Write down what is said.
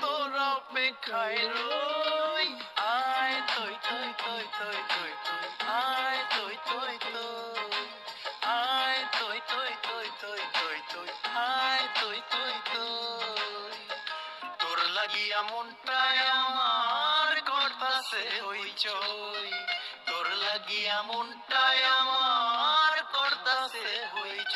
তোর অপেক্ষায় রই। আয় তুই তুই তুই তুই তুই তুই আয় তুই তুই তুই আয় তুই তুই তুই তুই তুই তুই আয় তুই তুই তুই। তোর লাগিয়া মনটায় আমার করতাছে হইচই, তোর লাগিয়া মনটায় আমার করতাছে হইচই।